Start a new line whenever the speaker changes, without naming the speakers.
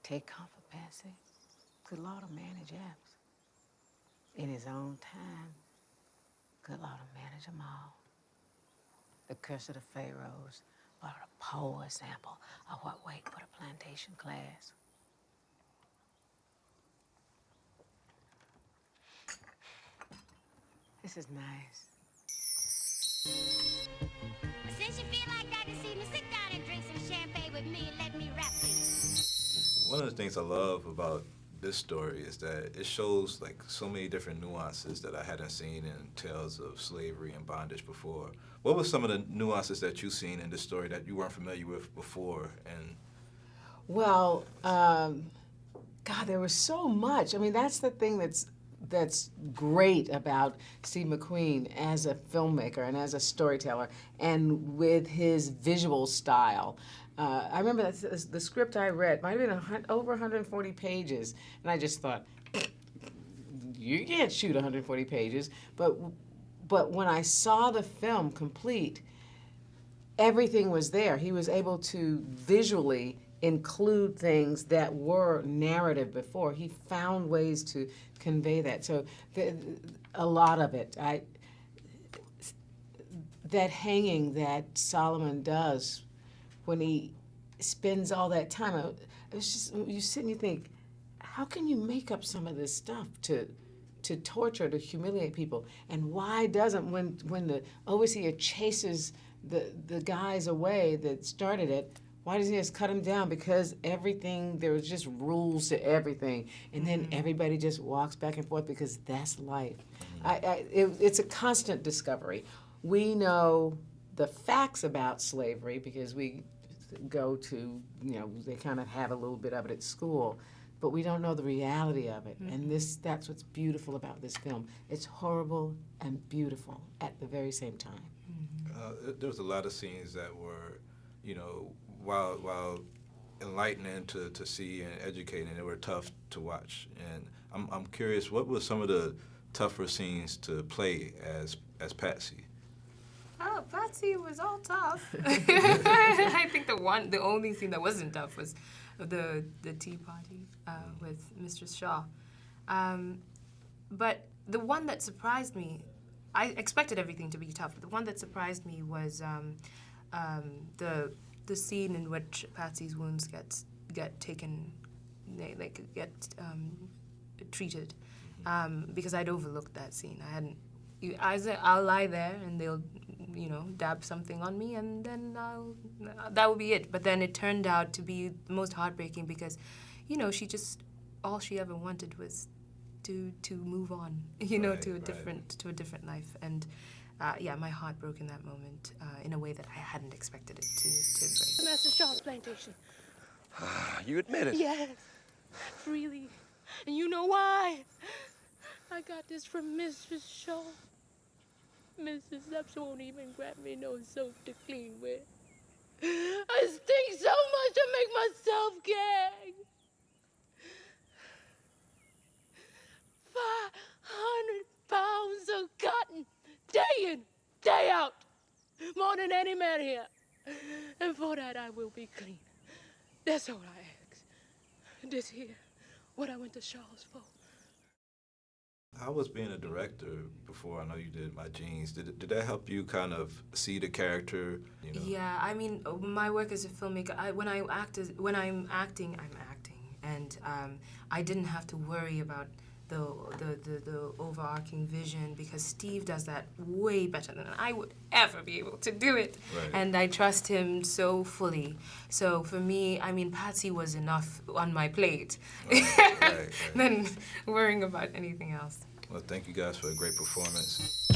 Take comfort, Patsey. Good Lord will manage apps. In his own time, good Lord will manage them all. The Curse of the Pharaohs are a poor example of what wait for the plantation class. This is nice.
Since you feel like that this evening, sit down and drink some champagne with me and let me rap for you.
One of the things I love about this story is that it shows like so many different nuances that I hadn't seen in tales of slavery and bondage before. What were some of the nuances that you've seen in this story that you weren't familiar with before? And
Well, God, there was so much. I mean, that's the thing that's great about Steve McQueen as a filmmaker and as a storyteller, and with his visual style. I remember the script I read might have been over 140 pages, and I just thought, you can't shoot 140 pages. But when I saw the film complete, everything was there. He was able to visually include things that were narrative before. He found ways to convey that. So a lot of it, that hanging that Solomon does when he spends all that time, it's just, you sit and you think, how can you make up some of this stuff to torture, to humiliate people? And why doesn't, when the overseer chases the guys away that started it, why doesn't he just cut them down? Because everything, there was just rules to everything. And then everybody just walks back and forth because that's life. It's a constant discovery. We know the facts about slavery because we go to, they kind of have a little bit of it at school, but we don't know the reality of it. And that's what's beautiful about this film. It's horrible and beautiful at the very same time.
There was a lot of scenes that were, while enlightening to see and educating, they were tough to watch. And I'm curious, what were some of the tougher scenes to play as Patsey?
Oh, Patsey was all tough. I think the only scene that wasn't tough was the tea party with Mistress Shaw. But the one that surprised me, I expected everything to be tough, but the one that surprised me was the scene in which Patsey's wounds get taken, get treated, because I'd overlooked that scene. I said, I'll lie there and they'll, dab something on me, and then that will be it. But then it turned out to be the most heartbreaking because, all she ever wanted was to move on, to a different life. And my heart broke in that moment in a way that I hadn't expected it to break.
Master Shaw's plantation.
You admit it?
Yes, freely. And you know why? I got this from Mistress Shaw. Mrs. Epps won't even grab me no soap to clean with. I stink so much to make myself gag. 500 pounds of cotton, day in, day out, more than any man here. And for that I will be clean. That's all I ask. This here, what I went to Shaw's for.
How was being a director before I know you did My Jeans? Did that help you kind of see the character?
Yeah, I mean, my work as a filmmaker, when I'm acting, I'm acting, and I didn't have to worry about the overarching vision because Steve does that way better than I would ever be able to do it.
Right.
And I trust him so fully. So for me, I mean, Patsey was enough on my plate
Right.
than worrying about anything else.
Well, thank you guys for a great performance.